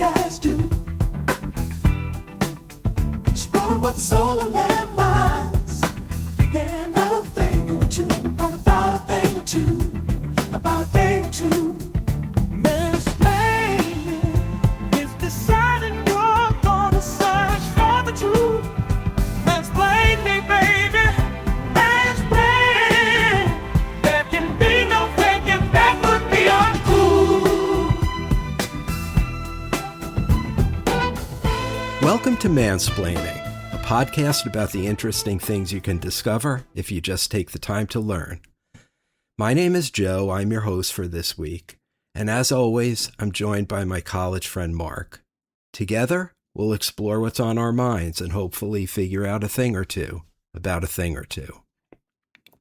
guys do. Explore what's all on their minds. Yeah, not a thing or two, but about a thing or two, about a thing or two. Mansplaining is deciding you're gonna search for the truth. Mansplain me, baby. Mansplain. There can be no taking back would be uncool. Welcome to Mansplaining, a podcast about the interesting things you can discover if you just take the time to learn. My name is Joe. I'm your host for this week. And as always, I'm joined by my college friend Mark. Together, we'll explore what's on our minds and hopefully figure out a thing or two about a thing or two.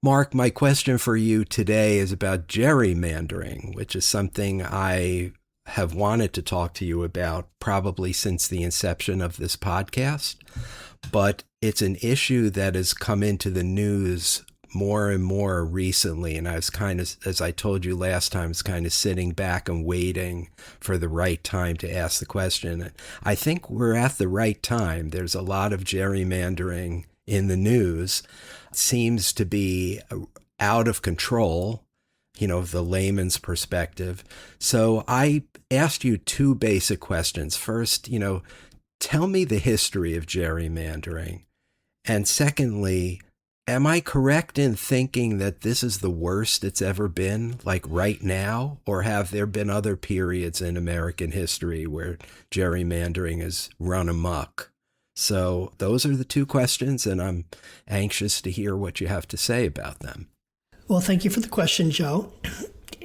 Mark, my question for you today is about gerrymandering, which is something I have wanted to talk to you about probably since the inception of this podcast. But it's an issue that has come into the news more and more recently. And I was kind of, as I told you last time, I was kind of sitting back and waiting for the right time to ask the question. I think we're at the right time. There's a lot of gerrymandering in the news. It seems to be out of control, the layman's perspective. So I asked you two basic questions. First, tell me the history of gerrymandering. And secondly, am I correct in thinking that this is the worst it's ever been, like right now? Or have there been other periods in American history where gerrymandering has run amok? So those are the two questions, and I'm anxious to hear what you have to say about them. Well, thank you for the question, Joe.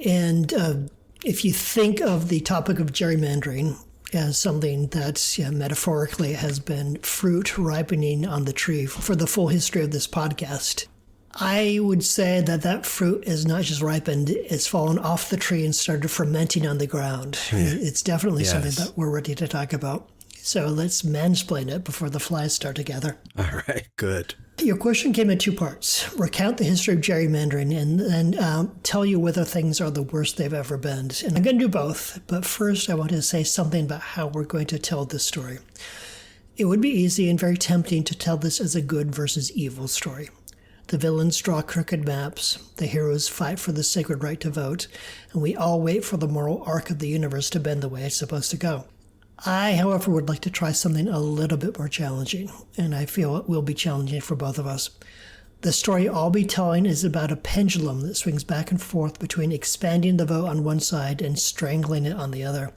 And if you think of the topic of gerrymandering as something that metaphorically has been fruit ripening on the tree for the full history of this podcast, I would say that fruit is not just ripened, it's fallen off the tree and started fermenting on the ground. It's definitely something that we're ready to talk about. So let's mansplain it before the flies start to gather. All right, good. Your question came in two parts. Recount the history of gerrymandering and then tell you whether things are the worst they've ever been. And I'm going to do both, but first I want to say something about how we're going to tell this story. It would be easy and very tempting to tell this as a good versus evil story. The villains draw crooked maps, the heroes fight for the sacred right to vote, and we all wait for the moral arc of the universe to bend the way it's supposed to go. I, however, would like to try something a little bit more challenging, and I feel it will be challenging for both of us. The story I'll be telling is about a pendulum that swings back and forth between expanding the vote on one side and strangling it on the other,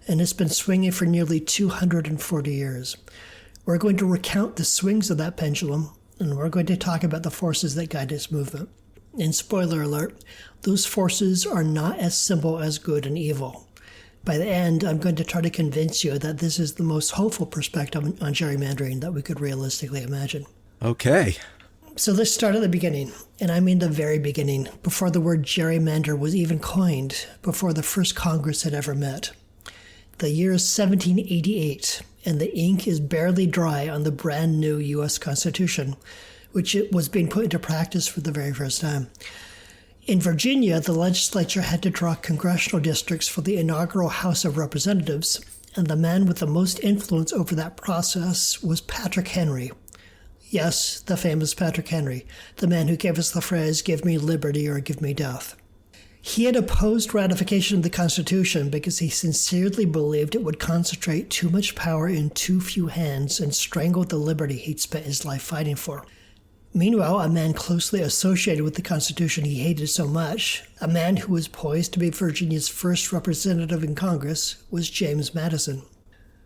and it's been swinging for nearly 240 years. We're going to recount the swings of that pendulum, and we're going to talk about the forces that guide its movement. And spoiler alert, those forces are not as simple as good and evil. By the end, I'm going to try to convince you that this is the most hopeful perspective on gerrymandering that we could realistically imagine. Okay. So let's start at the beginning, and I mean the very beginning, before the word gerrymander was even coined, before the first Congress had ever met. The year is 1788, and the ink is barely dry on the brand new U.S. Constitution, which it was being put into practice for the very first time. In Virginia, the legislature had to draw congressional districts for the inaugural House of Representatives, and the man with the most influence over that process was Patrick Henry. Yes, the famous Patrick Henry, the man who gave us the phrase, "Give me liberty or give me death." He had opposed ratification of the Constitution because he sincerely believed it would concentrate too much power in too few hands and strangle the liberty he'd spent his life fighting for. Meanwhile, a man closely associated with the Constitution he hated so much, a man who was poised to be Virginia's first representative in Congress, was James Madison.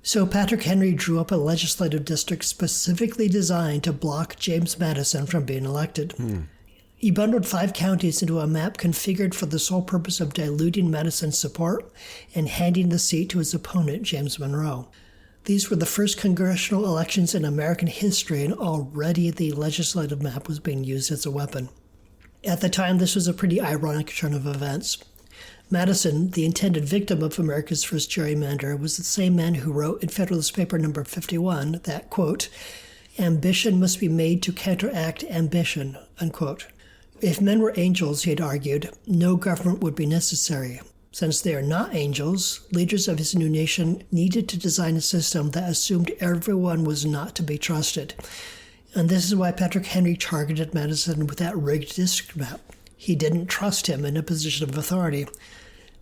So Patrick Henry drew up a legislative district specifically designed to block James Madison from being elected. He bundled 5 counties into a map configured for the sole purpose of diluting Madison's support and handing the seat to his opponent, James Monroe. These were the first congressional elections in American history, and already the legislative map was being used as a weapon. At the time, this was a pretty ironic turn of events. Madison, the intended victim of America's first gerrymander, was the same man who wrote in Federalist Paper number 51 that, quote, "Ambition must be made to counteract ambition," unquote. If men were angels, he had argued, no government would be necessary. Since they are not angels, leaders of his new nation needed to design a system that assumed everyone was not to be trusted. And this is why Patrick Henry targeted Madison with that rigged district map. He didn't trust him in a position of authority.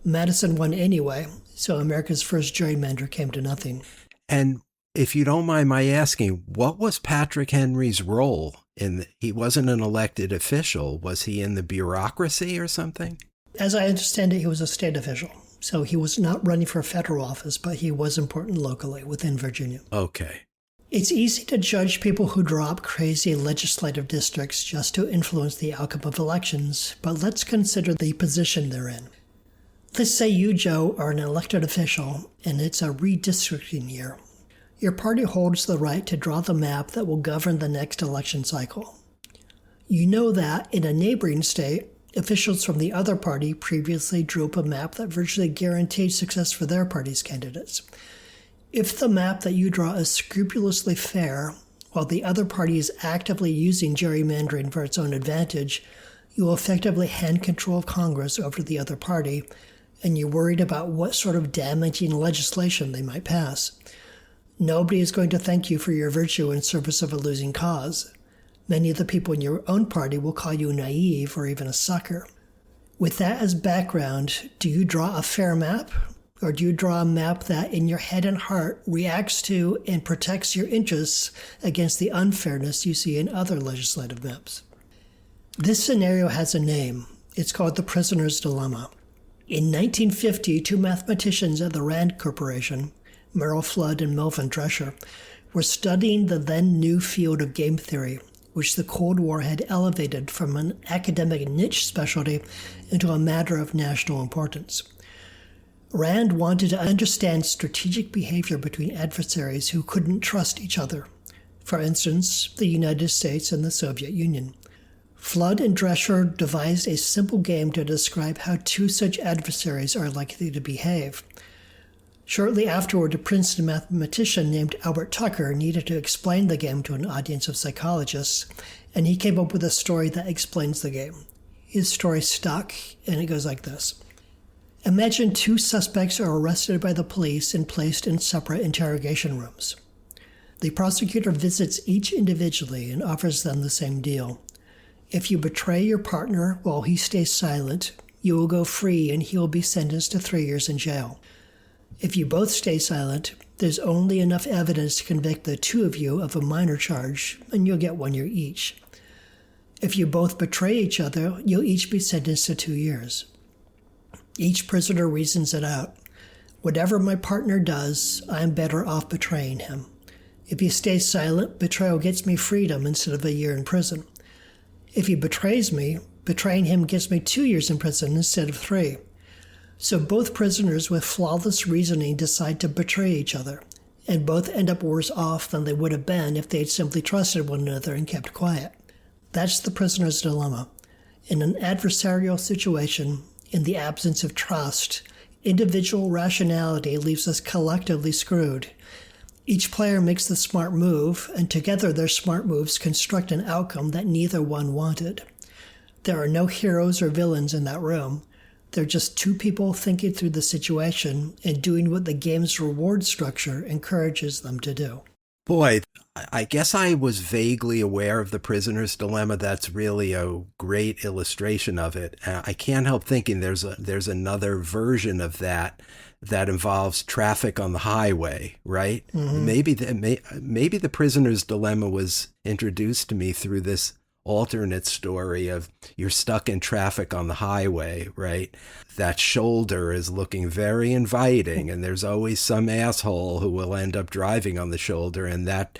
Madison won anyway, so America's first gerrymander came to nothing. And if you don't mind my asking, what was Patrick Henry's role? He wasn't an elected official. Was he in the bureaucracy or something? As I understand it, he was a state official. So he was not running for federal office, but he was important locally within Virginia. Okay. It's easy to judge people who draw up crazy legislative districts just to influence the outcome of elections, but let's consider the position they're in. Let's say you, Joe, are an elected official, and it's a redistricting year. Your party holds the right to draw the map that will govern the next election cycle. You know that in a neighboring state, officials from the other party previously drew up a map that virtually guaranteed success for their party's candidates. If the map that you draw is scrupulously fair, while the other party is actively using gerrymandering for its own advantage, you will effectively hand control of Congress over to the other party, and you're worried about what sort of damaging legislation they might pass. Nobody is going to thank you for your virtue in service of a losing cause. Many of the people in your own party will call you naive or even a sucker. With that as background, do you draw a fair map? Or do you draw a map that, in your head and heart, reacts to and protects your interests against the unfairness you see in other legislative maps? This scenario has a name. It's called the prisoner's dilemma. In 1950, two mathematicians at the Rand Corporation, Merrill Flood and Melvin Drescher, were studying the then new field of game theory, which the Cold War had elevated from an academic niche specialty into a matter of national importance. Rand wanted to understand strategic behavior between adversaries who couldn't trust each other. For instance, the United States and the Soviet Union. Flood and Drescher devised a simple game to describe how two such adversaries are likely to behave. Shortly afterward, a Princeton mathematician named Albert Tucker needed to explain the game to an audience of psychologists, and he came up with a story that explains the game. His story stuck, and it goes like this. Imagine two suspects are arrested by the police and placed in separate interrogation rooms. The prosecutor visits each individually and offers them the same deal. If you betray your partner while he stays silent, you will go free and he will be sentenced to 3 years in jail. If you both stay silent, there's only enough evidence to convict the two of you of a minor charge, and you'll get 1 year each. If you both betray each other, you'll each be sentenced to 2 years. Each prisoner reasons it out. Whatever my partner does, I'm better off betraying him. If he stays silent, betrayal gets me freedom instead of 1 year in prison. If he betrays me, betraying him gets me 2 years in prison instead of 3. So both prisoners with flawless reasoning decide to betray each other, and both end up worse off than they would have been if they'd simply trusted one another and kept quiet. That's the prisoner's dilemma. In an adversarial situation, in the absence of trust, individual rationality leaves us collectively screwed. Each player makes the smart move, and together their smart moves construct an outcome that neither one wanted. There are no heroes or villains in that room. They're just two people thinking through the situation and doing what the game's reward structure encourages them to do. Boy, I guess I was vaguely aware of the prisoner's dilemma. That's really a great illustration of it. I can't help thinking there's another version of that involves traffic on the highway, right? Mm-hmm. Maybe the prisoner's dilemma was introduced to me through this alternate story of you're stuck in traffic on the highway, right? That shoulder is looking very inviting, and there's always some asshole who will end up driving on the shoulder, and that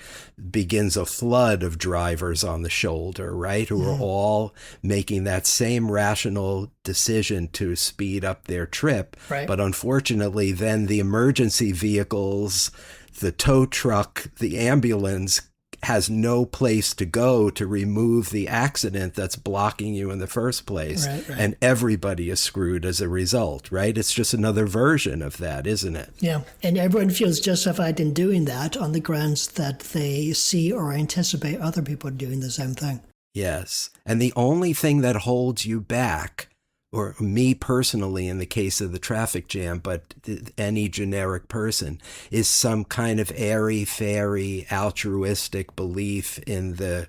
begins a flood of drivers on the shoulder, right? Who are all making that same rational decision to speed up their trip. Right. But unfortunately, then the emergency vehicles, the tow truck, the ambulance has no place to go to remove the accident that's blocking you in the first place. Right. And everybody is screwed as a result, right? It's just another version of that, isn't it? Yeah. And everyone feels justified in doing that on the grounds that they see or anticipate other people doing the same thing. Yes. And the only thing that holds you back or me personally in the case of the traffic jam, but any generic person, is some kind of airy-fairy altruistic belief in the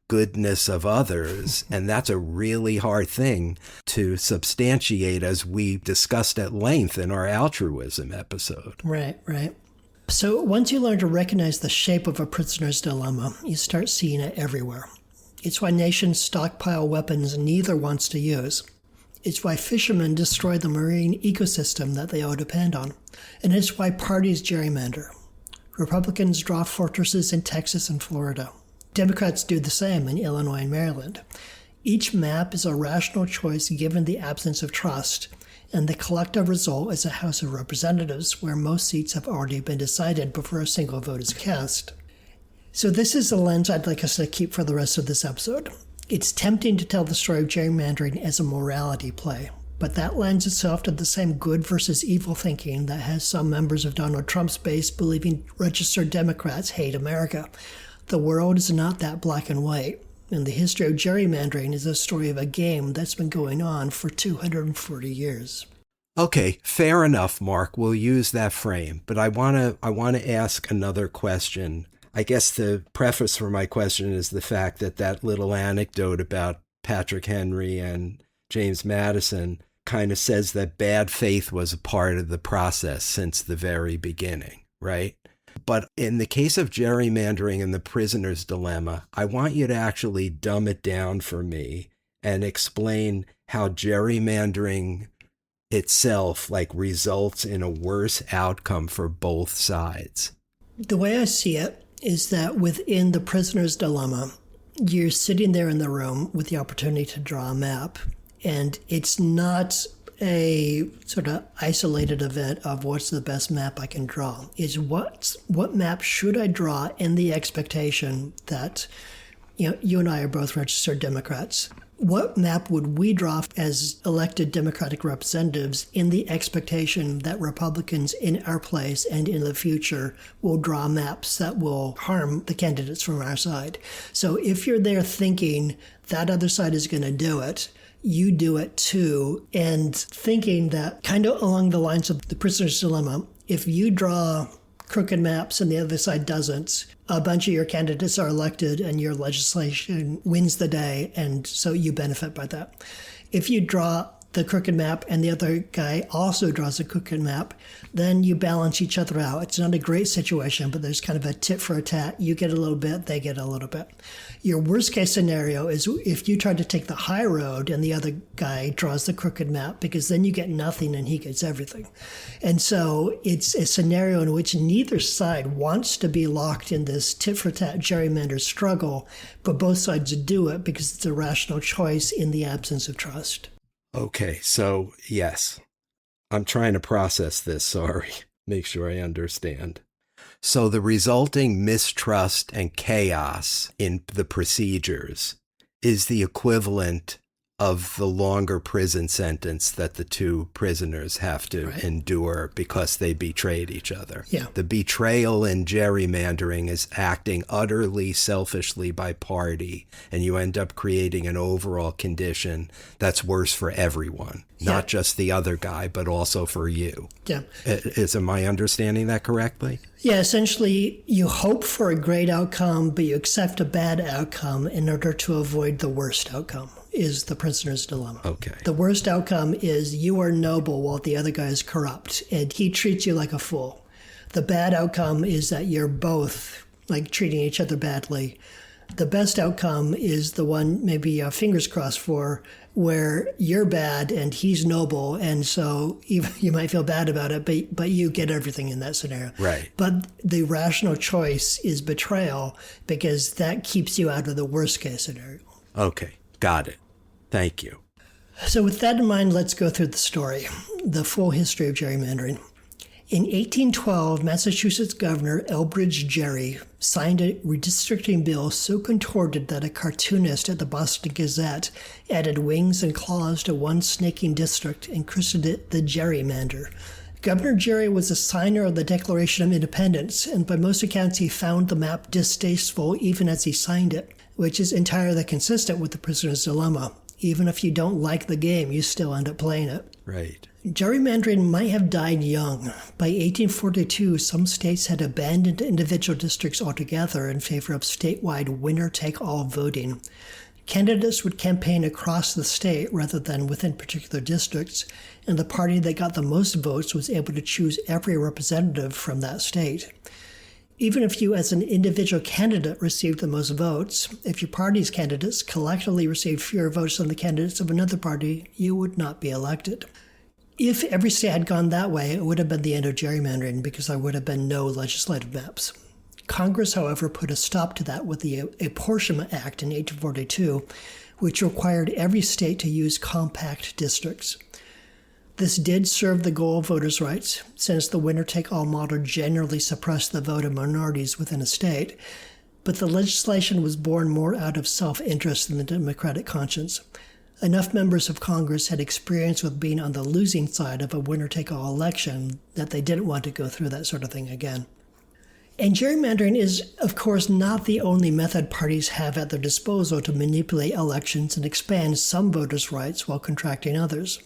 goodness of others. And that's a really hard thing to substantiate, as we discussed at length in our altruism episode. Right. So once you learn to recognize the shape of a prisoner's dilemma, you start seeing it everywhere. It's why nations stockpile weapons neither wants to use. It's why fishermen destroy the marine ecosystem that they all depend on. And it's why parties gerrymander. Republicans draw fortresses in Texas and Florida. Democrats do the same in Illinois and Maryland. Each map is a rational choice given the absence of trust, and the collective result is a House of Representatives where most seats have already been decided before a single vote is cast. So this is the lens I'd like us to keep for the rest of this episode. It's tempting to tell the story of gerrymandering as a morality play, but that lends itself to the same good versus evil thinking that has some members of Donald Trump's base believing registered Democrats hate America. The world is not that black and white, and the history of gerrymandering is a story of a game that's been going on for 240 years. Okay, fair enough, Mark. We'll use that frame. But I want to ask another question. I guess the preface for my question is the fact that little anecdote about Patrick Henry and James Madison kind of says that bad faith was a part of the process since the very beginning, right? But in the case of gerrymandering and the prisoner's dilemma, I want you to actually dumb it down for me and explain how gerrymandering itself results in a worse outcome for both sides. The way I see it is that within the prisoner's dilemma, you're sitting there in the room with the opportunity to draw a map, and it's not a sort of isolated event of what's the best map I can draw. Is what map should I draw in the expectation that, you and I are both registered Democrats. What map would we draw as elected Democratic representatives in the expectation that Republicans in our place and in the future will draw maps that will harm the candidates from our side? So if you're there thinking that other side is going to do it, you do it too, and thinking that kind of along the lines of the prisoner's dilemma, if you draw crooked maps and the other side doesn't, a bunch of your candidates are elected and your legislation wins the day, and so you benefit by that. If you draw the crooked map and the other guy also draws a crooked map, then you balance each other out. It's not a great situation, but there's kind of a tit for a tat. You get a little bit, they get a little bit. Your worst case scenario is if you try to take the high road and the other guy draws the crooked map, because then you get nothing and he gets everything. And so it's a scenario in which neither side wants to be locked in this tit for tat gerrymander struggle, but both sides do it because it's a rational choice in the absence of trust. Okay, so yes, I'm trying to process this, sorry. Make sure I understand. So the resulting mistrust and chaos in the procedures is the equivalent of the longer prison sentence that the two prisoners have to endure because they betrayed each other. Yeah. The betrayal in gerrymandering is acting utterly selfishly by party, and you end up creating an overall condition that's worse for everyone, not just the other guy, but also for you. Yeah. Am I understanding that correctly? Yeah, essentially, you hope for a great outcome, but you accept a bad outcome in order to avoid the worst outcome, is the prisoner's dilemma. Okay. The worst outcome is you are noble while the other guy is corrupt, and he treats you like a fool. The bad outcome is that you're both treating each other badly. The best outcome is the one maybe fingers crossed for, where you're bad and he's noble, and so you might feel bad about it, but you get everything in that scenario. Right. But the rational choice is betrayal, because that keeps you out of the worst case scenario. Okay, got it. Thank you. So with that in mind, let's go through the story, the full history of gerrymandering. In 1812, Massachusetts Governor Elbridge Gerry signed a redistricting bill so contorted that a cartoonist at the Boston Gazette added wings and claws to one snaking district and christened it the Gerrymander. Governor Gerry was a signer of the Declaration of Independence, and by most accounts he found the map distasteful even as he signed it, which is entirely consistent with the prisoner's dilemma. Even if you don't like the game, you still end up playing it. Right. Gerrymandering might have died young. By 1842, some states had abandoned individual districts altogether in favor of statewide winner-take-all voting. Candidates would campaign across the state rather than within particular districts, and the party that got the most votes was able to choose every representative from that state. Even if you as an individual candidate received the most votes, if your party's candidates collectively received fewer votes than the candidates of another party, you would not be elected. If every state had gone that way, it would have been the end of gerrymandering because there would have been no legislative maps. Congress, however, put a stop to that with the Apportionment Act in 1842, which required every state to use compact districts. This did serve the goal of voters' rights, since the winner-take-all model generally suppressed the vote of minorities within a state, but the legislation was born more out of self-interest than the democratic conscience. Enough members of Congress had experience with being on the losing side of a winner-take-all election that they didn't want to go through that sort of thing again. And gerrymandering is, of course, not the only method parties have at their disposal to manipulate elections and expand some voters' rights while contracting others.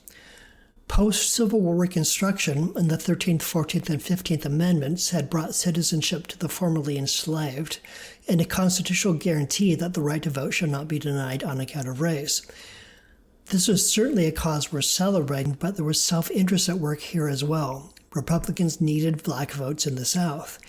Post-Civil War Reconstruction and the 13th, 14th, and 15th Amendments had brought citizenship to the formerly enslaved and a constitutional guarantee that the right to vote should not be denied on account of race. This was certainly a cause worth celebrating, but there was self-interest at work here as well. Republicans needed black votes in the South.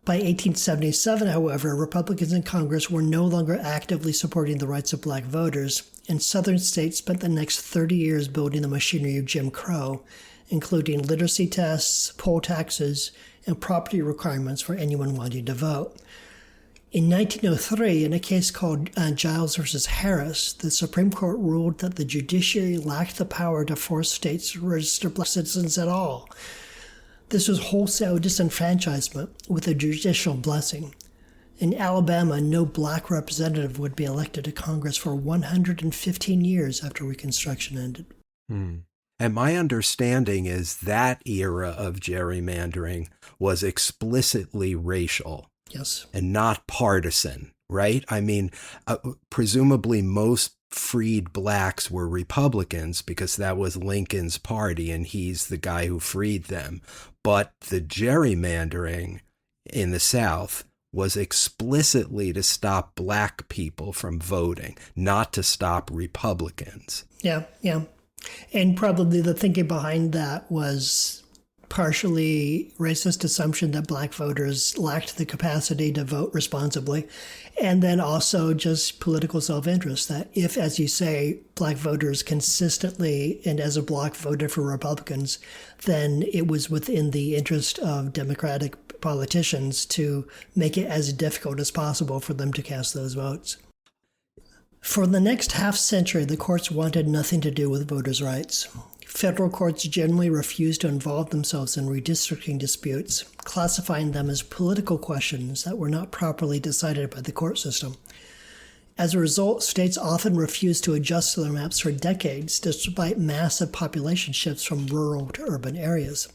By 1877, however, Republicans in Congress were no longer actively supporting the rights of black voters, and Southern states spent the next 30 years building the machinery of Jim Crow, including literacy tests, poll taxes, and property requirements for anyone wanting to vote. In 1903, in a case called Giles v. Harris, the Supreme Court ruled that the judiciary lacked the power to force states to register black citizens at all. This was wholesale disenfranchisement with a judicial blessing. In Alabama, no black representative would be elected to Congress for 115 years after Reconstruction ended. And my understanding is that era of gerrymandering was explicitly racial. Yes. And not partisan, right? I mean, presumably most freed blacks were Republicans because that was Lincoln's party and he's the guy who freed them. But the gerrymandering in the South was explicitly to stop black people from voting, not to stop Republicans. Yeah. And probably the thinking behind that was partially racist assumption that black voters lacked the capacity to vote responsibly, and then also just political self-interest that if, as you say, black voters consistently and as a bloc voted for Republicans, then it was within the interest of Democratic politicians to make it as difficult as possible for them to cast those votes. For the next half century, the courts wanted nothing to do with voters' rights. Federal courts generally refused to involve themselves in redistricting disputes, classifying them as political questions that were not properly decided by the court system. As a result, states often refused to adjust their maps for decades, despite massive population shifts from rural to urban areas.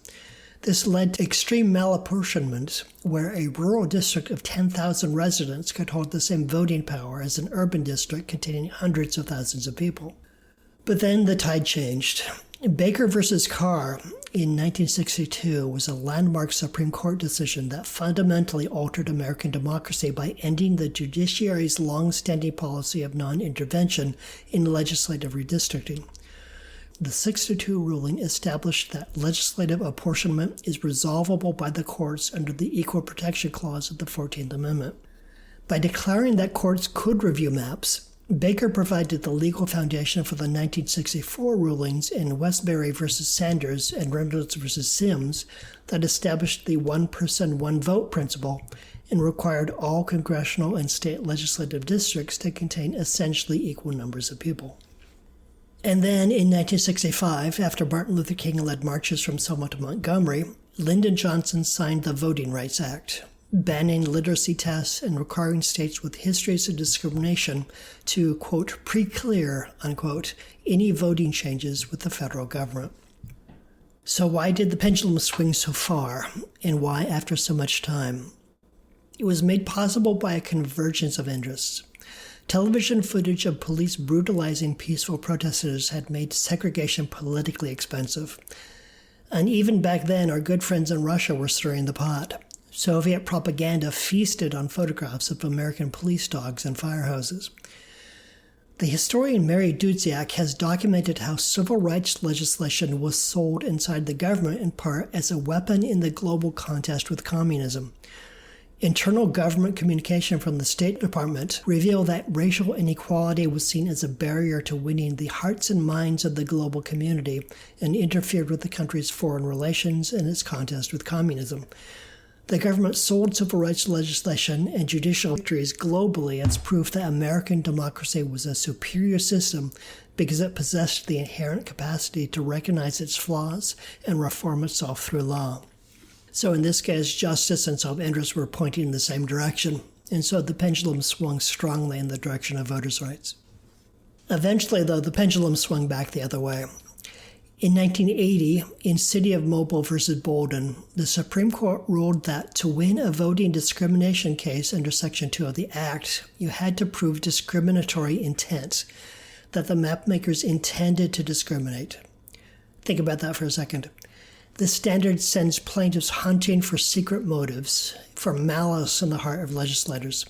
This led to extreme malapportionment, where a rural district of 10,000 residents could hold the same voting power as an urban district containing hundreds of thousands of people. But then the tide changed. Baker v. Carr in 1962 was a landmark Supreme Court decision that fundamentally altered American democracy by ending the judiciary's long-standing policy of non-intervention in legislative redistricting. The 6-2 ruling established that legislative apportionment is resolvable by the courts under the Equal Protection Clause of the 14th Amendment. By declaring that courts could review maps, Baker provided the legal foundation for the 1964 rulings in Westbury v. Sanders and Reynolds v. Sims that established the one-person, one-vote principle and required all congressional and state legislative districts to contain essentially equal numbers of people. And then in 1965, after Martin Luther King led marches from Selma to Montgomery, Lyndon Johnson signed the Voting Rights Act, banning literacy tests and requiring states with histories of discrimination to, quote, pre-clear, unquote, any voting changes with the federal government. So why did the pendulum swing so far, and why after so much time? It was made possible by a convergence of interests. Television footage of police brutalizing peaceful protesters had made segregation politically expensive. And even back then, our good friends in Russia were stirring the pot. Soviet propaganda feasted on photographs of American police dogs and fire hoses. The historian Mary Dudziak has documented how civil rights legislation was sold inside the government in part as a weapon in the global contest with communism. Internal government communication from the State Department revealed that racial inequality was seen as a barrier to winning the hearts and minds of the global community and interfered with the country's foreign relations and its contest with communism. The government sold civil rights legislation and judicial victories globally as proof that American democracy was a superior system because it possessed the inherent capacity to recognize its flaws and reform itself through law. So in this case, justice and self-interest were pointing in the same direction, and so the pendulum swung strongly in the direction of voters' rights. Eventually, though, the pendulum swung back the other way. In 1980, in City of Mobile versus Bolden, the Supreme Court ruled that to win a voting discrimination case under Section 2 of the Act, you had to prove discriminatory intent, that the mapmakers intended to discriminate. Think about that for a second. The standard sends plaintiffs hunting for secret motives, for malice in the heart of legislators.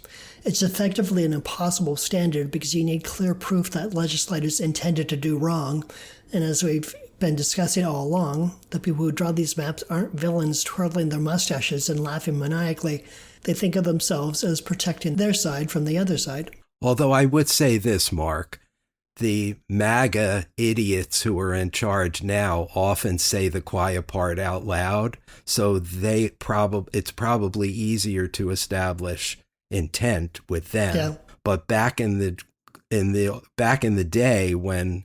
It's effectively an impossible standard because you need clear proof that legislators intended to do wrong. And as we've been discussing all along, the people who draw these maps aren't villains twirling their mustaches and laughing maniacally. They think of themselves as protecting their side from the other side. Although I would say this, Mark, the MAGA idiots who are in charge now often say the quiet part out loud, so it's probably easier to establish intent with them. Yeah. But back in the day when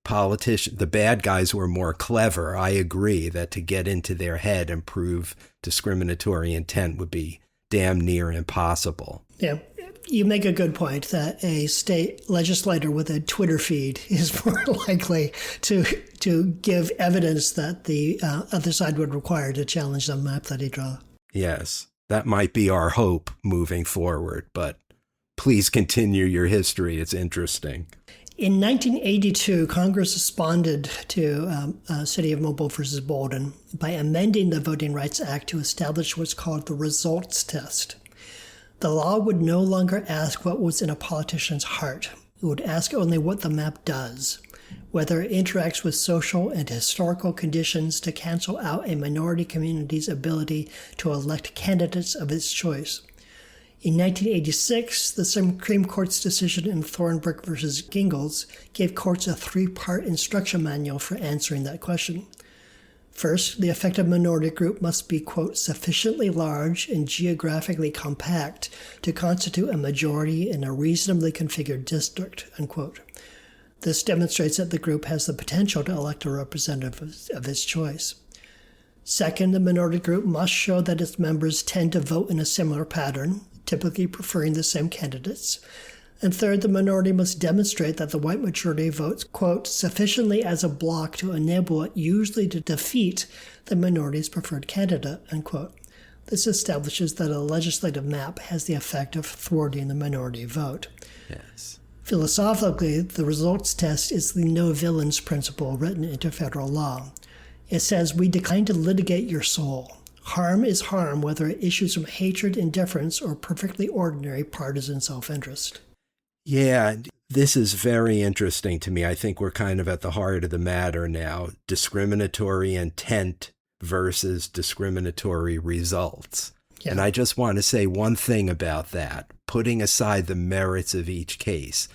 the bad guys were more clever, I agree that to get into their head and prove discriminatory intent would be damn near impossible. Yeah. You make a good point that a state legislator with a Twitter feed is more likely to give evidence that the other side would require to challenge the map that he draws. Yes, that might be our hope moving forward, but please continue your history. It's interesting. In 1982, Congress responded to City of Mobile versus Bolden by amending the Voting Rights Act to establish what's called the results test. The law would no longer ask what was in a politician's heart. It would ask only what the map does, whether it interacts with social and historical conditions to cancel out a minority community's ability to elect candidates of its choice. In 1986, the Supreme Court's decision in Thornburg versus Gingles gave courts a 3-part instruction manual for answering that question. First, the affected minority group must be, quote, sufficiently large and geographically compact to constitute a majority in a reasonably configured district, unquote. This demonstrates that the group has the potential to elect a representative of its choice. Second, the minority group must show that its members tend to vote in a similar pattern, typically preferring the same candidates. And third, the minority must demonstrate that the white majority votes, quote, sufficiently as a bloc to enable it usually to defeat the minority's preferred candidate, unquote. This establishes that a legislative map has the effect of thwarting the minority vote. Yes. Philosophically, the results test is the no villains principle written into federal law. It says, we decline to litigate your soul. Harm is harm, whether it issues from hatred, indifference, or perfectly ordinary partisan self-interest. Yeah, this is very interesting to me. I think we're kind of at the heart of the matter now. Discriminatory intent versus discriminatory results. Yeah. And I just want to say one thing about that, putting aside the merits of each case.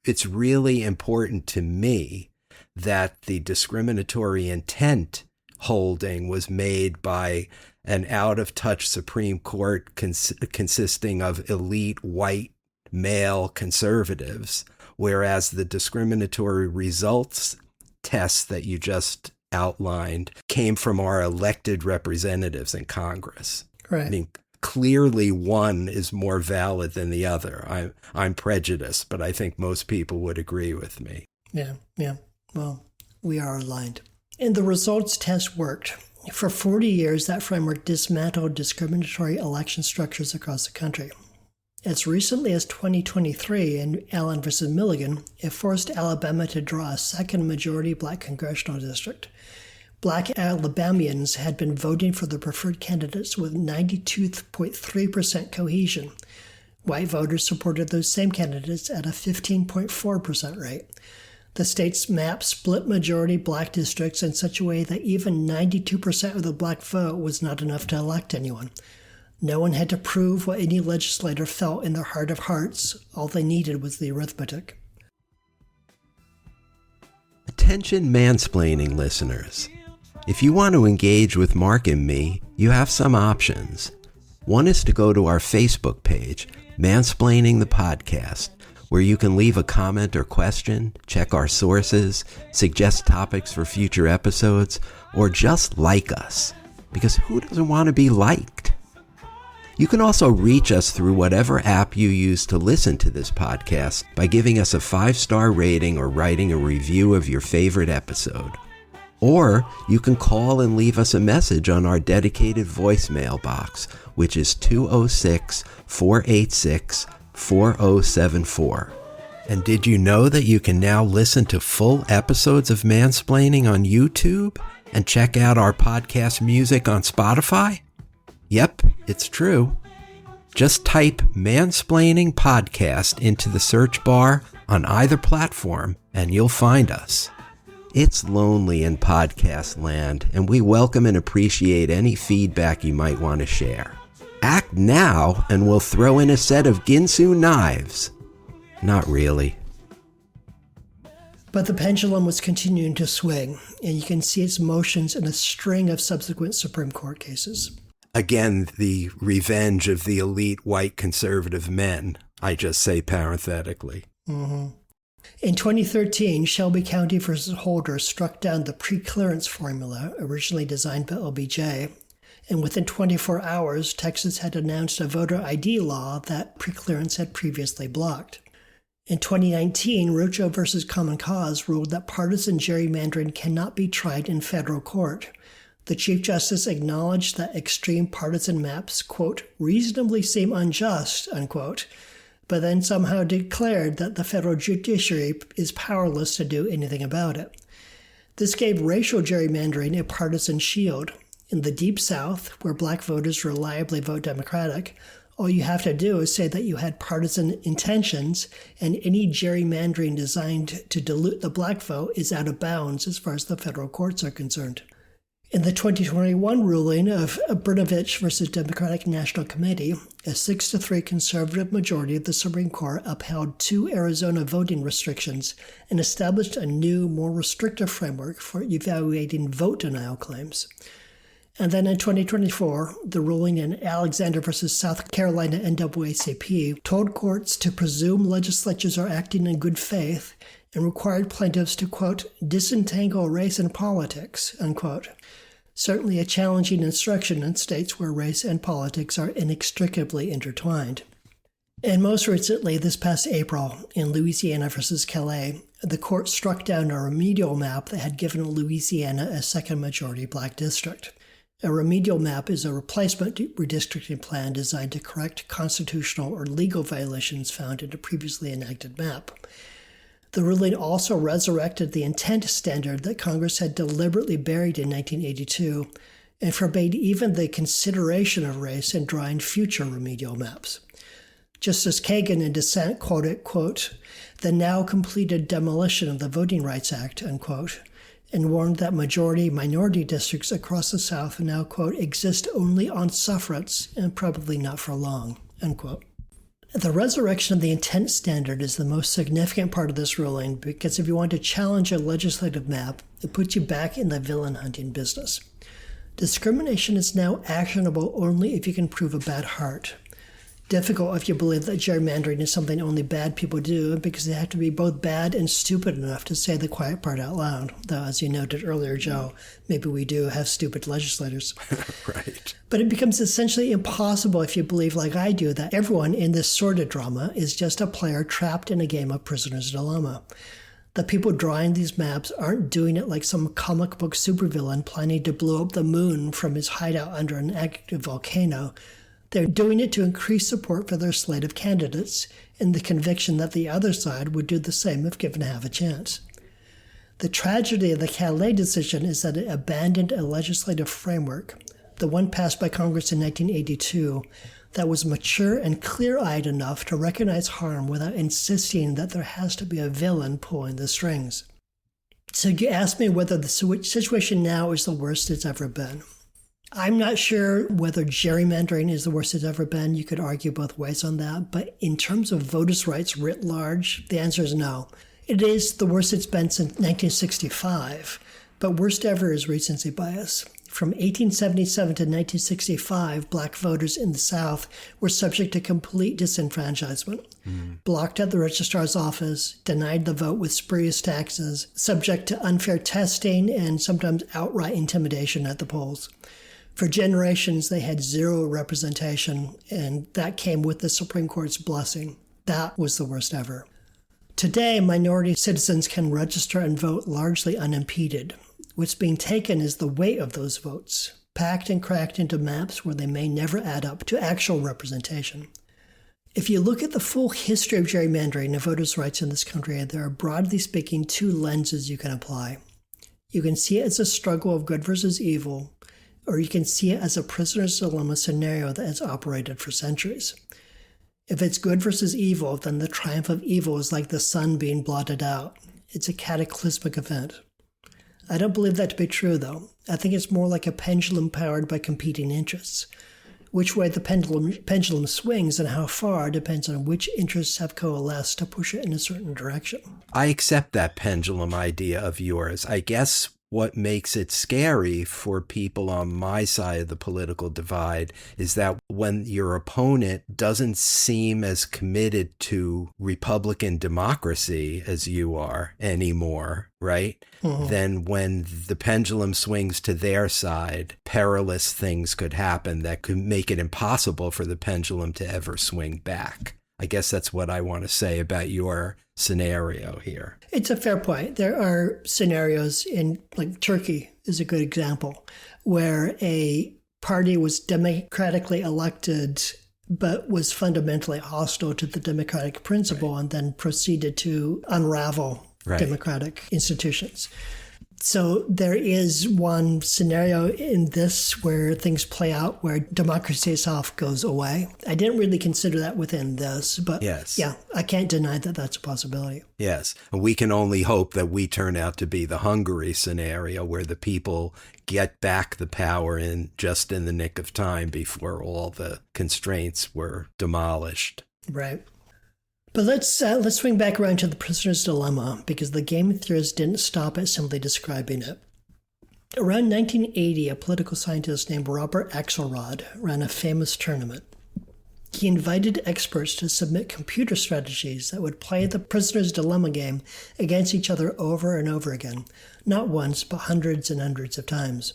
It's really important to me that the discriminatory intent holding was made by an out-of-touch Supreme Court consisting of elite white male conservatives, whereas the discriminatory results tests that you just outlined came from our elected representatives in Congress. Right. I mean, clearly one is more valid than the other. I'm prejudiced, but I think most people would agree with me. Yeah. Well, we are aligned. And the results test worked. For 40 years, that framework dismantled discriminatory election structures across the country. As recently as 2023 in Allen versus Milligan, it forced Alabama to draw a second majority black congressional district. Black Alabamians had been voting for the preferred candidates with 92.3% cohesion. White voters supported those same candidates at a 15.4% rate. The state's map split majority black districts in such a way that even 92% of the black vote was not enough to elect anyone. No one had to prove what any legislator felt in their heart of hearts. All they needed was the arithmetic. Attention mansplaining listeners. If you want to engage with Mark and me, you have some options. One is to go to our Facebook page, Mansplaining the Podcast, where you can leave a comment or question, check our sources, suggest topics for future episodes, or just like us. Because who doesn't want to be liked? You can also reach us through whatever app you use to listen to this podcast by giving us a 5-star rating or writing a review of your favorite episode. Or you can call and leave us a message on our dedicated voicemail box, which is 206-486-4074. And did you know that you can now listen to full episodes of Mansplaining on YouTube and check out our podcast music on Spotify? Yep, it's true. Just type Mansplaining Podcast into the search bar on either platform and you'll find us. It's lonely in podcast land, and we welcome and appreciate any feedback you might want to share. Act now, and we'll throw in a set of Ginsu knives. Not really. But the pendulum was continuing to swing, and you can see its motions in a string of subsequent Supreme Court cases. Again, the revenge of the elite white conservative men, I just say parenthetically. Mm-hmm. In 2013, Shelby County versus Holder struck down the preclearance formula originally designed by LBJ, and within 24 hours, Texas had announced a voter ID law that preclearance had previously blocked. In 2019, Rocho versus Common Cause ruled that partisan gerrymandering cannot be tried in federal court. The Chief Justice acknowledged that extreme partisan maps, quote, reasonably seem unjust, unquote, but then somehow declared that the federal judiciary is powerless to do anything about it. This gave racial gerrymandering a partisan shield. In the Deep South, where black voters reliably vote Democratic, all you have to do is say that you had partisan intentions, and any gerrymandering designed to dilute the black vote is out of bounds as far as the federal courts are concerned. In the 2021 ruling of Brnovich versus Democratic National Committee, a 6-3 conservative majority of the Supreme Court upheld 2 Arizona voting restrictions and established a new, more restrictive framework for evaluating vote denial claims. And then in 2024, the ruling in Alexander versus South Carolina NAACP told courts to presume legislatures are acting in good faith and required plaintiffs to, quote, disentangle race and politics, unquote. Certainly a challenging instruction in states where race and politics are inextricably intertwined. And most recently, this past April, in Louisiana versus Calais, the court struck down a remedial map that had given Louisiana a second majority black district. A remedial map is a replacement redistricting plan designed to correct constitutional or legal violations found in a previously enacted map. The ruling also resurrected the intent standard that Congress had deliberately buried in 1982 and forbade even the consideration of race in drawing future remedial maps. Justice Kagan in dissent called it, quote, the now completed demolition of the Voting Rights Act, unquote, and warned that majority-minority districts across the South now, quote, exist only on sufferance and probably not for long, unquote. The resurrection of the intent standard is the most significant part of this ruling because if you want to challenge a legislative map, it puts you back in the villain hunting business. Discrimination is now actionable only if you can prove a bad heart. Difficult if you believe that gerrymandering is something only bad people do because they have to be both bad and stupid enough to say the quiet part out loud. Though, as you noted earlier, Joe, maybe we do have stupid legislators. Right. But it becomes essentially impossible if you believe, like I do, that everyone in this sordid drama is just a player trapped in a game of prisoner's dilemma. The people drawing these maps aren't doing it like some comic book supervillain planning to blow up the moon from his hideout under an active volcano. They're doing it to increase support for their slate of candidates in the conviction that the other side would do the same if given half a chance. The tragedy of the Calais decision is that it abandoned a legislative framework, the one passed by Congress in 1982, that was mature and clear-eyed enough to recognize harm without insisting that there has to be a villain pulling the strings. So you asked me whether the situation now is the worst it's ever been. I'm not sure whether gerrymandering is the worst it's ever been. You could argue both ways on that. But in terms of voters' rights writ large, the answer is no. It is the worst it's been since 1965, but worst ever is recency bias. From 1877 to 1965, black voters in the South were subject to complete disenfranchisement, blocked at the registrar's office, denied the vote with spurious taxes, subject to unfair testing, and sometimes outright intimidation at the polls. For generations, they had zero representation, and that came with the Supreme Court's blessing. That was the worst ever. Today, minority citizens can register and vote largely unimpeded. What's being taken is the weight of those votes, packed and cracked into maps where they may never add up to actual representation. If you look at the full history of gerrymandering and voters' rights in this country, there are, broadly speaking, two lenses you can apply. You can see it as a struggle of good versus evil, or you can see it as a prisoner's dilemma scenario that has operated for centuries. If it's good versus evil, then the triumph of evil is like the sun being blotted out. It's a cataclysmic event. I don't believe that to be true, though. I think it's more like a pendulum powered by competing interests. Which way the pendulum swings and how far depends on which interests have coalesced to push it in a certain direction. I accept that pendulum idea of yours. I guess what makes it scary for people on my side of the political divide is that when your opponent doesn't seem as committed to Republican democracy as you are anymore, right? Mm-hmm. Then when the pendulum swings to their side, perilous things could happen that could make it impossible for the pendulum to ever swing back. I guess that's what I want to say about your scenario here. It's a fair point. There are scenarios in, like Turkey is a good example, where a party was democratically elected but was fundamentally hostile to the democratic principle and then proceeded to unravel democratic institutions. So there is one scenario in this where things play out where democracy itself goes away. I didn't really consider that within this, but yeah, I can't deny that that's a possibility. Yes. We can only hope that we turn out to be the Hungary scenario where the people get back the power just in the nick of time before all the constraints were demolished. Right. But let's swing back around to the prisoner's dilemma, because the Game theorists didn't stop at simply describing it. Around 1980, a political scientist named Robert Axelrod ran a famous tournament. He invited experts to submit computer strategies that would play the prisoner's dilemma game against each other over and over again, not once, but hundreds and hundreds of times.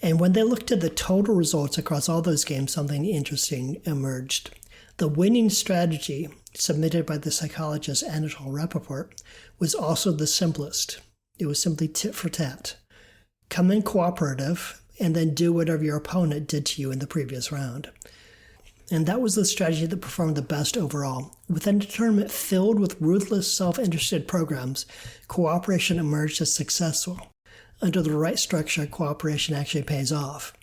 And when they looked at the total results across all those games, something interesting emerged. The winning strategy, submitted by the psychologist Anatole Rappaport, was also the simplest. It was simply tit for tat. Come in cooperative, and then do whatever your opponent did to you in the previous round. And that was the strategy that performed the best overall. Within a tournament filled with ruthless, self-interested programs, cooperation emerged as successful. Under the right structure, cooperation actually pays off.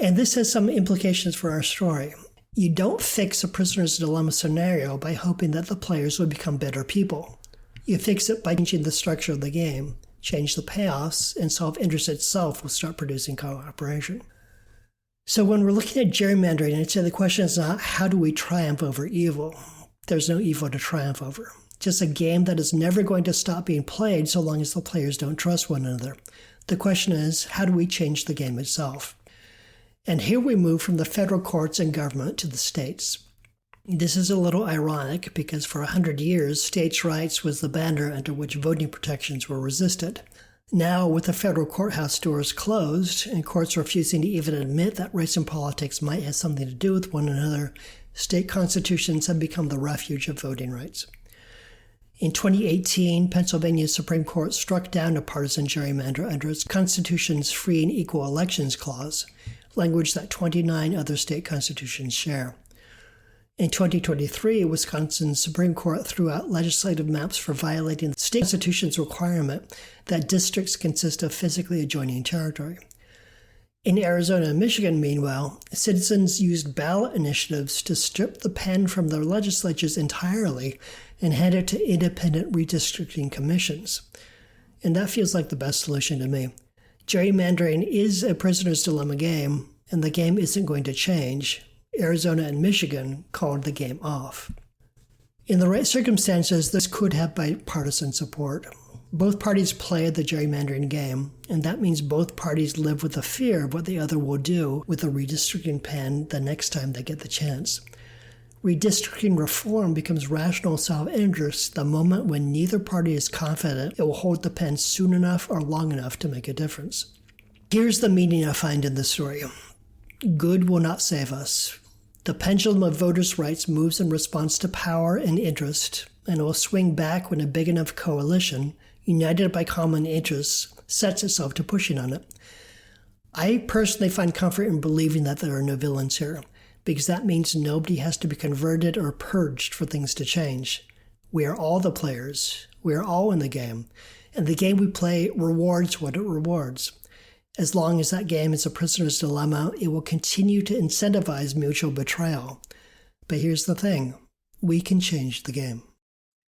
And this has some implications for our story. You don't fix a prisoner's dilemma scenario by hoping that the players will become better people. You fix it by changing the structure of the game, change the payoffs, and self-interest itself will start producing cooperation. So when we're looking at gerrymandering, I'd say the question is not how do we triumph over evil? There's no evil to triumph over. Just a game that is never going to stop being played so long as the players don't trust one another. The question is, how do we change the game itself? And here we move from the federal courts and government to the states. This is a little ironic because for 100 years, states' rights was the banner under which voting protections were resisted. Now, with the federal courthouse doors closed and courts refusing to even admit that race and politics might have something to do with one another, state constitutions have become the refuge of voting rights. In 2018, Pennsylvania's Supreme Court struck down a partisan gerrymander under its Constitution's Free and Equal Elections Clause, language that 29 other state constitutions share. In 2023, Wisconsin's Supreme Court threw out legislative maps for violating the state constitution's requirement that districts consist of physically adjoining territory. In Arizona and Michigan, meanwhile, citizens used ballot initiatives to strip the pen from their legislatures entirely and hand it to independent redistricting commissions. And that feels like the best solution to me. Gerrymandering is a prisoner's dilemma game, and the game isn't going to change. Arizona and Michigan called the game off. In the right circumstances, this could have bipartisan support. Both parties play the gerrymandering game, and that means both parties live with the fear of what the other will do with the redistricting pen the next time they get the chance. Redistricting reform becomes rational self-interest the moment when neither party is confident it will hold the pen soon enough or long enough to make a difference. Here's the meaning I find in this story. Good will not save us. The pendulum of voters' rights moves in response to power and interest, and it will swing back when a big enough coalition, united by common interests, sets itself to pushing on it. I personally find comfort in believing that there are no villains here, because that means nobody has to be converted or purged for things to change. We are all the players. We are all in the game, and the game we play rewards what it rewards. As long as that game is a prisoner's dilemma, it will continue to incentivize mutual betrayal. But here's the thing. We can change the game.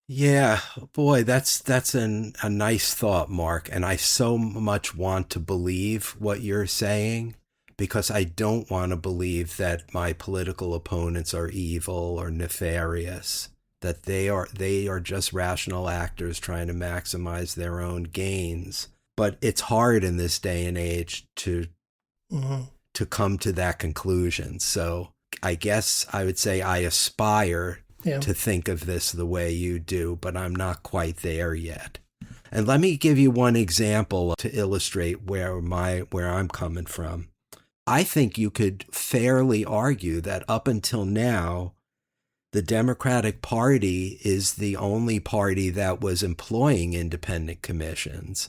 Yeah, boy, that's a nice thought, Mark. And I so much want to believe what you're saying, because I don't want to believe that my political opponents are evil or nefarious, that they are just rational actors trying to maximize their own gains. But it's hard in this day and age to come to that conclusion. So I guess I would say I aspire to think of this the way you do, but I'm not quite there yet. And let me give you one example to illustrate where I'm coming from. I think you could fairly argue that up until now, the Democratic Party is the only party that was employing independent commissions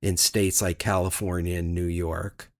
in states like California and New York,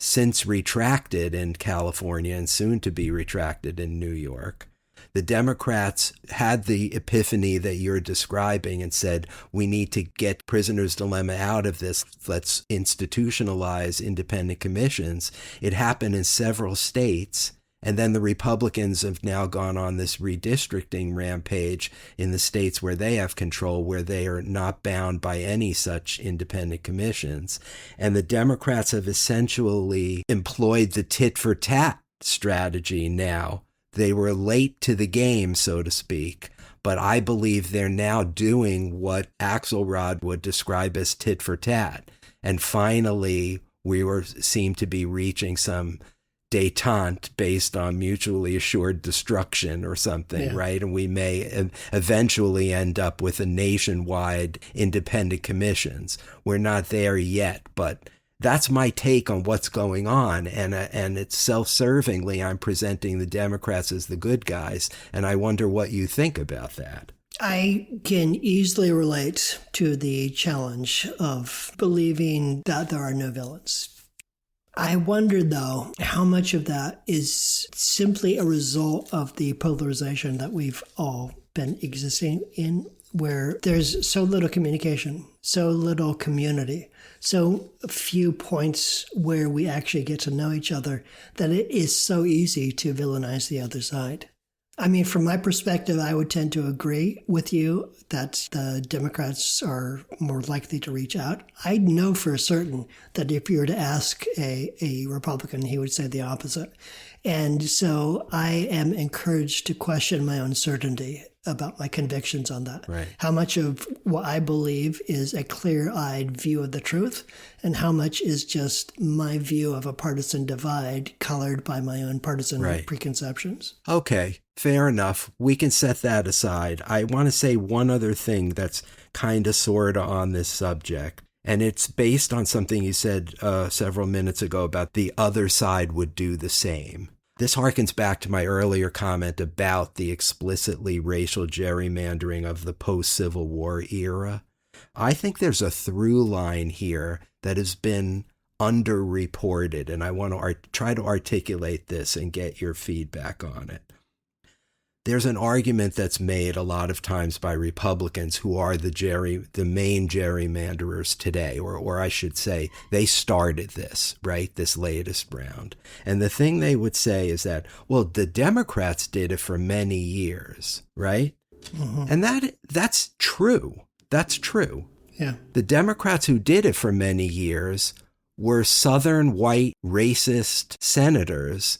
since retracted in California and soon to be retracted in New York. The Democrats had the epiphany that you're describing and said, we need to get prisoner's dilemma out of this. Let's institutionalize independent commissions. It happened in several states. And then the Republicans have now gone on this redistricting rampage in the states where they have control, where they are not bound by any such independent commissions. And the Democrats have essentially employed the tit-for-tat strategy now. They were late to the game, so to speak. But I believe they're now doing what Axelrod would describe as tit-for-tat. And finally, seem to be reaching some détente based on mutually assured destruction or something, right? And we may eventually end up with a nationwide independent commissions. We're not there yet, but that's my take on what's going on. And it's self-servingly, I'm presenting the Democrats as the good guys. And I wonder what you think about that. I can easily relate to the challenge of believing that there are no villains. I wonder, though, how much of that is simply a result of the polarization that we've all been existing in, where there's so little communication, so little community, so few points where we actually get to know each other, that it is so easy to villainize the other side. I mean, from my perspective, I would tend to agree with you that the Democrats are more likely to reach out. I know for certain that if you were to ask a Republican, he would say the opposite. And so I am encouraged to question my own certainty about my convictions on that. Right. How much of what I believe is a clear-eyed view of the truth, and how much is just my view of a partisan divide colored by my own partisan preconceptions. Okay, fair enough. We can set that aside. I want to say one other thing that's kind of sort of on this subject. And it's based on something you said several minutes ago about the other side would do the same. This harkens back to my earlier comment about the explicitly racial gerrymandering of the post-Civil War era. I think there's a through line here that has been underreported, and I want to try to articulate this and get your feedback on it. There's an argument that's made a lot of times by Republicans who are the main gerrymanderers today, or I should say, they started this, right, this latest round. And the thing they would say is that, well, the Democrats did it for many years, right? Mm-hmm. And that's true. That's true. Yeah. The Democrats who did it for many years were Southern white racist senators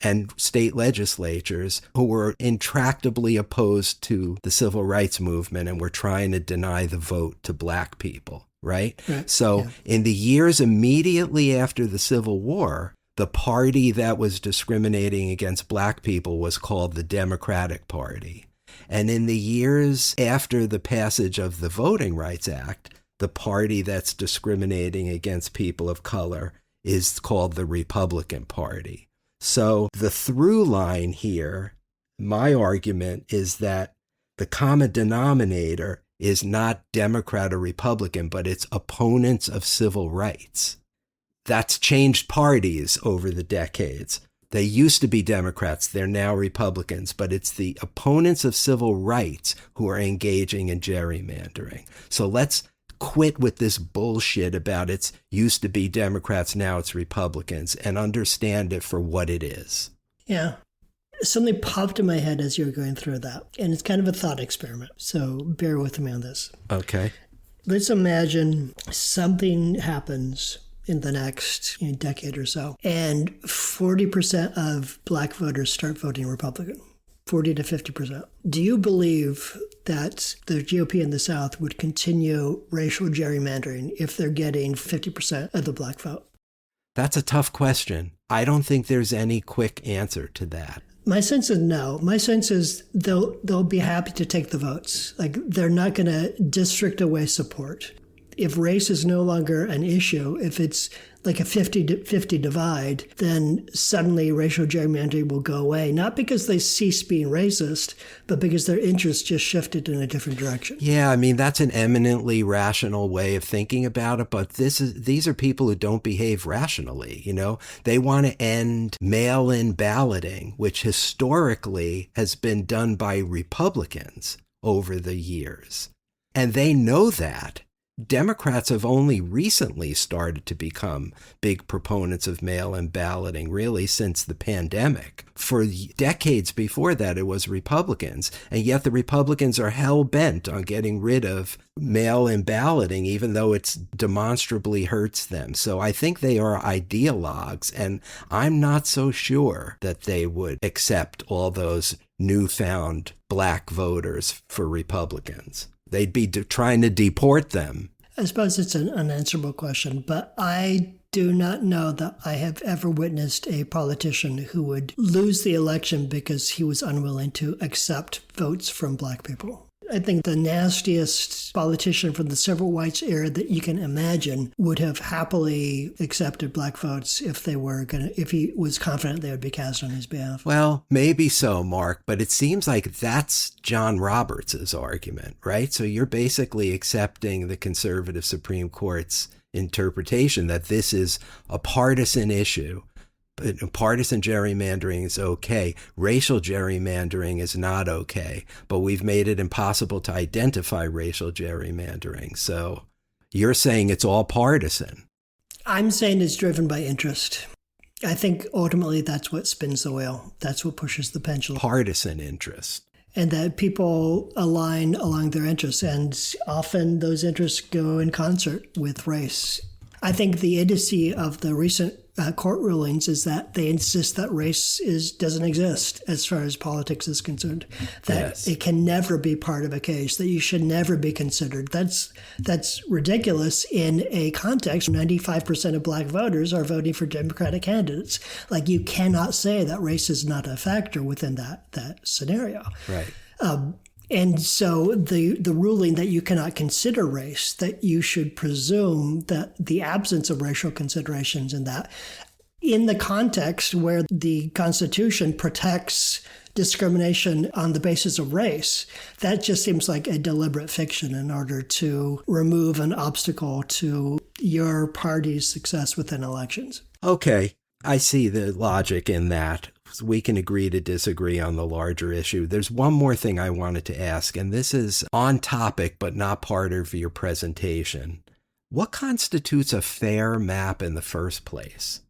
and state legislatures who were intractably opposed to the civil rights movement and were trying to deny the vote to black people, right? So in the years immediately after the Civil War, the party that was discriminating against black people was called the Democratic Party. And in the years after the passage of the Voting Rights Act, the party that's discriminating against people of color is called the Republican Party. So the through line here, my argument is that the common denominator is not Democrat or Republican, but it's opponents of civil rights. That's changed parties over the decades. They used to be Democrats, they're now Republicans, but it's the opponents of civil rights who are engaging in gerrymandering. So let's quit with this bullshit about it's used to be Democrats, now it's Republicans, and understand it for what it is. Yeah. Something popped in my head as you were going through that, and it's kind of a thought experiment, so bear with me on this. Okay. Let's imagine something happens in the next decade or so, and 40% of black voters start voting Republican. 40 to 50%. Do you believe that the GOP in the South would continue racial gerrymandering if they're getting 50% of the black vote? That's a tough question. I don't think there's any quick answer to that. My sense is no. My sense is they'll be happy to take the votes. Like, they're not going to district away support. If race is no longer an issue, if it's like a 50-50 divide, then suddenly racial gerrymandering will go away, not because they cease being racist, but because their interests just shifted in a different direction. Yeah, I mean, that's an eminently rational way of thinking about it, but these are people who don't behave rationally, you know? They want to end mail-in balloting, which historically has been done by Republicans over the years. And they know that. Democrats have only recently started to become big proponents of mail-in balloting, really since the pandemic. For decades before that, it was Republicans, and yet the Republicans are hell-bent on getting rid of mail-in balloting, even though it demonstrably hurts them. So I think they are ideologues, and I'm not so sure that they would accept all those newfound black voters for Republicans. They'd be trying to deport them. I suppose it's an unanswerable question, but I do not know that I have ever witnessed a politician who would lose the election because he was unwilling to accept votes from black people. I think the nastiest politician from the civil rights era that you can imagine would have happily accepted black votes if he was confident they would be cast on his behalf. Well, maybe so, Mark, but it seems like that's John Roberts' argument, right? So you're basically accepting the conservative Supreme Court's interpretation that this is a partisan issue. Partisan gerrymandering is okay. Racial gerrymandering is not okay. But we've made it impossible to identify racial gerrymandering. So you're saying it's all partisan. I'm saying it's driven by interest. I think ultimately that's what spins the wheel. That's what pushes the pendulum. Partisan interest. And that people align along their interests. And often those interests go in concert with race. I think the idiocy of the recent court rulings is that they insist that race doesn't exist as far as politics is concerned, that It can never be part of a case, that you should never be considered. That's ridiculous in a context where 95% of black voters are voting for Democratic candidates. Like, you cannot say that race is not a factor within that scenario. Right. And so the ruling that you cannot consider race, that you should presume that the absence of racial considerations in that, in the context where the Constitution protects discrimination on the basis of race, that just seems like a deliberate fiction in order to remove an obstacle to your party's success within elections. Okay, I see the logic in that. We can agree to disagree on the larger issue. There's one more thing I wanted to ask, and this is on topic but not part of your presentation. What constitutes a fair map in the first place?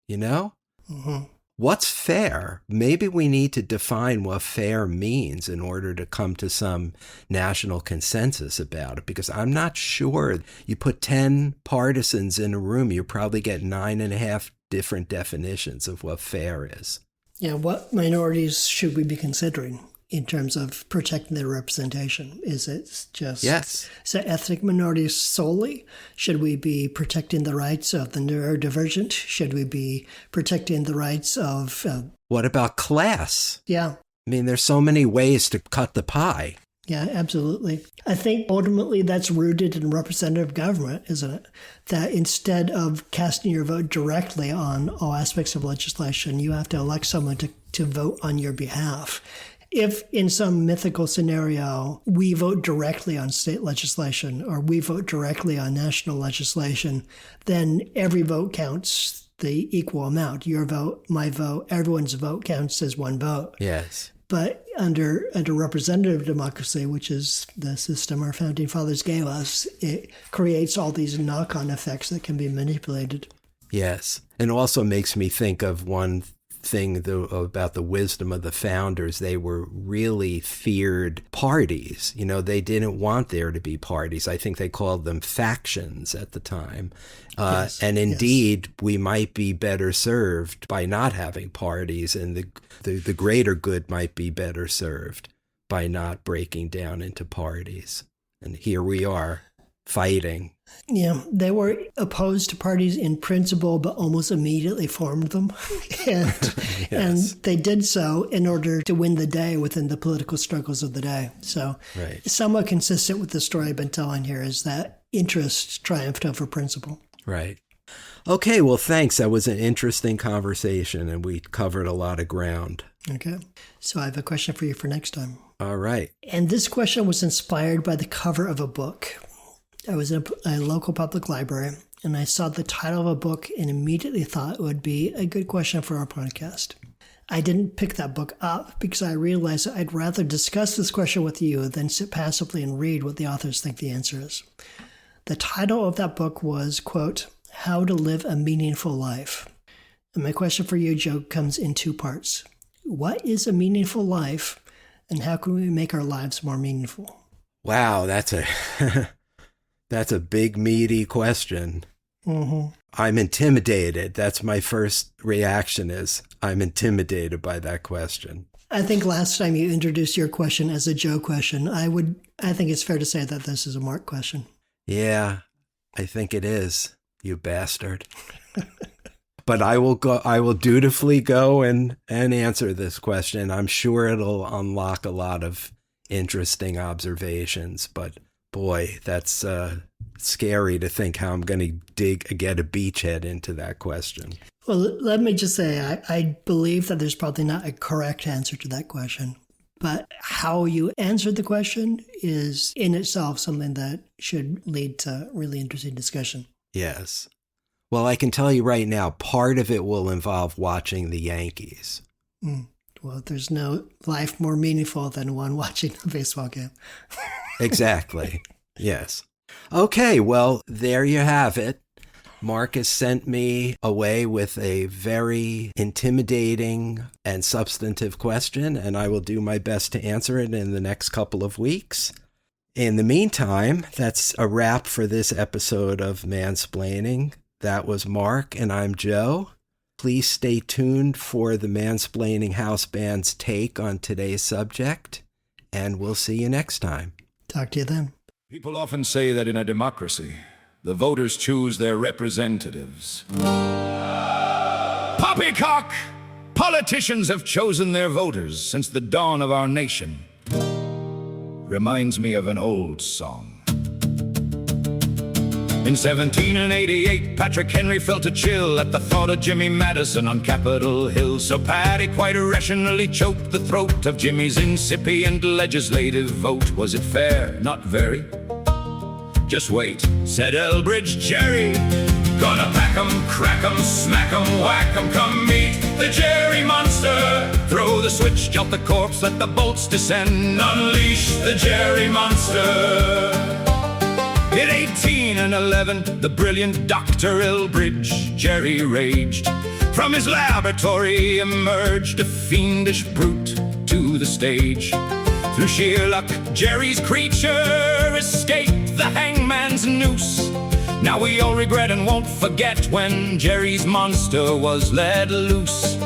You know? Mm-hmm. What's fair? Maybe we need to define what fair means in order to come to some national consensus about it, because I'm not sure. You put 10 partisans in a room, you probably get 9.5 different definitions of what fair is. Yeah, what minorities should we be considering in terms of protecting their representation? Is it just ethnic minorities solely? Should we be protecting the rights of the neurodivergent? Should we be protecting the rights of... What about class? Yeah. I mean, there's so many ways to cut the pie. Yeah, absolutely. I think ultimately that's rooted in representative government, isn't it? That instead of casting your vote directly on all aspects of legislation, you have to elect someone to vote on your behalf. If in some mythical scenario, we vote directly on state legislation or we vote directly on national legislation, then every vote counts the equal amount. Your vote, my vote, everyone's vote counts as one vote. Yes. But under representative democracy, which is the system our founding fathers gave us, it creates all these knock-on effects that can be manipulated. Yes. And also makes me think of one thing about the wisdom of the founders. They were really feared parties. You know, they didn't want there to be parties. I think they called them factions at the time. And indeed, we might be better served by not having parties, and the greater good might be better served by not breaking down into parties. And here we are fighting. Yeah, they were opposed to parties in principle, but almost immediately formed them. And they did so in order to win the day within the political struggles of the day. So somewhat consistent with the story I've been telling here is that interest triumphed over principle. Right. Okay, well, thanks. That was an interesting conversation, and we covered a lot of ground. Okay. So I have a question for you for next time. All right. And this question was inspired by the cover of a book. I was in a local public library, and I saw the title of a book and immediately thought it would be a good question for our podcast. I didn't pick that book up because I realized that I'd rather discuss this question with you than sit passively and read what the authors think the answer is. The title of that book was, quote, How to Live a Meaningful Life. And my question for you, Joe, comes in two parts. What is a meaningful life, and how can we make our lives more meaningful? Wow, that's a big, meaty question. Mm-hmm. I'm intimidated. That's my first reaction is I'm intimidated by that question. I think last time you introduced your question as a Joe question. I think it's fair to say that this is a Mark question. Yeah, I think it is, you bastard. But I will dutifully go and answer this question. I'm sure it'll unlock a lot of interesting observations, but boy, that's scary to think how I'm going to get a beachhead into that question. Well, let me just say, I believe that there's probably not a correct answer to that question. But how you answered the question is in itself something that should lead to really interesting discussion. Yes. Well, I can tell you right now, part of it will involve watching the Yankees. Well, there's no life more meaningful than one watching a baseball game. Exactly. Yes. Okay, well, there you have it. Marcus sent me away with a very intimidating and substantive question, and I will do my best to answer it in the next couple of weeks. In the meantime, that's a wrap for this episode of Mansplaining. That was Mark, and I'm Joe. Please stay tuned for the Mansplaining House Band's take on today's subject, and we'll see you next time. Talk to you then. People often say that in a democracy, the voters choose their representatives. Poppycock! Politicians have chosen their voters since the dawn of our nation. Reminds me of an old song. In 1788, Patrick Henry felt a chill at the thought of Jimmy Madison on Capitol Hill. So Patty quite irrationally choked the throat of Jimmy's incipient legislative vote. Was it fair? Not very. Just wait, said Elbridge Gerry. Gonna pack 'em, crack 'em, smack 'em, whack 'em, come meet the Gerry monster. Throw the switch, jolt the corpse, let the bolts descend. Unleash the Gerry monster. At 18 and 11, the brilliant Dr. Elbridge Gerry raged. From his laboratory emerged a fiendish brute to the stage. Through sheer luck, Gerry's creature escaped the hangman's noose. Now we all regret and won't forget when Gerry's monster was let loose.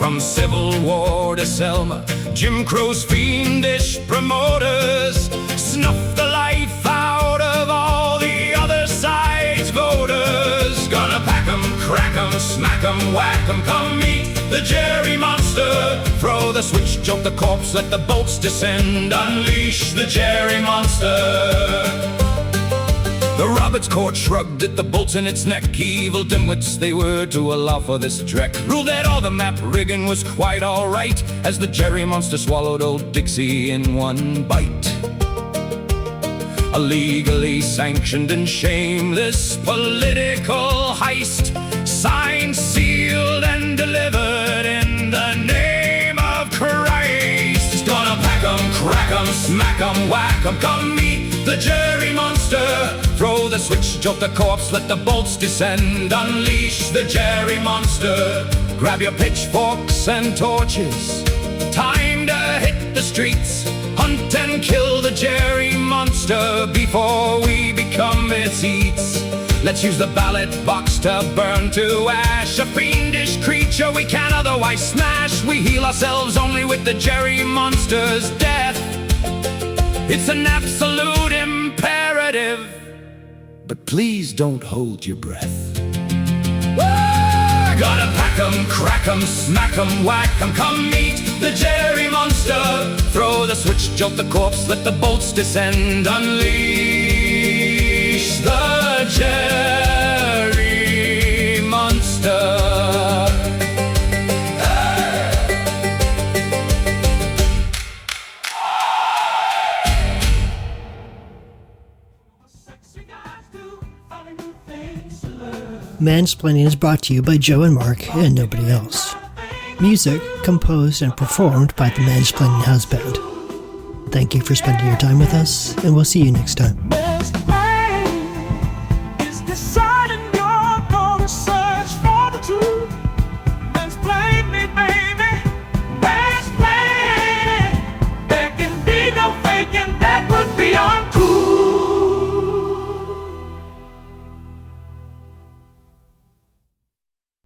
From Civil War to Selma, Jim Crow's fiendish promoters snuffed the life out of all the other side's voters. Gonna pack 'em, crack 'em, smack 'em, whack 'em, come meet the Gerry monster. Throw the switch, jolt the corpse, let the bolts descend. Unleash the Gerry monster. The Roberts Court shrugged at the bolts in its neck. Evil dimwits they were to allow for this trek. Ruled that all the map rigging was quite alright, as the Gerry monster swallowed old Dixie in one bite. A legally sanctioned and shameless political heist, signed, sealed, and delivered in the name of Christ. Gonna pack 'em, crack 'em, smack 'em, whack 'em, come meet the Gerry monster. Throw the switch, jolt the corpse, let the bolts descend. Unleash the Gerry monster. Grab your pitchforks and torches, time to hit the streets. Hunt and kill the Gerry monster before we become its eats. Let's use the ballot box to burn to ash a fiendish creature we can't otherwise smash. We heal ourselves only with the Gerry monster's death. It's an absolute imperative, but please don't hold your breath. Gotta pack 'em, crack 'em, smack 'em, whack 'em, come meet the Gerry monster. Throw the switch, jolt the corpse, let the bolts descend. Unleash the Gerry monster. Mansplaining is brought to you by Joe and Mark and nobody else. Music composed and performed by the Mansplaining House Band. Thank you for spending your time with us, and we'll see you next time.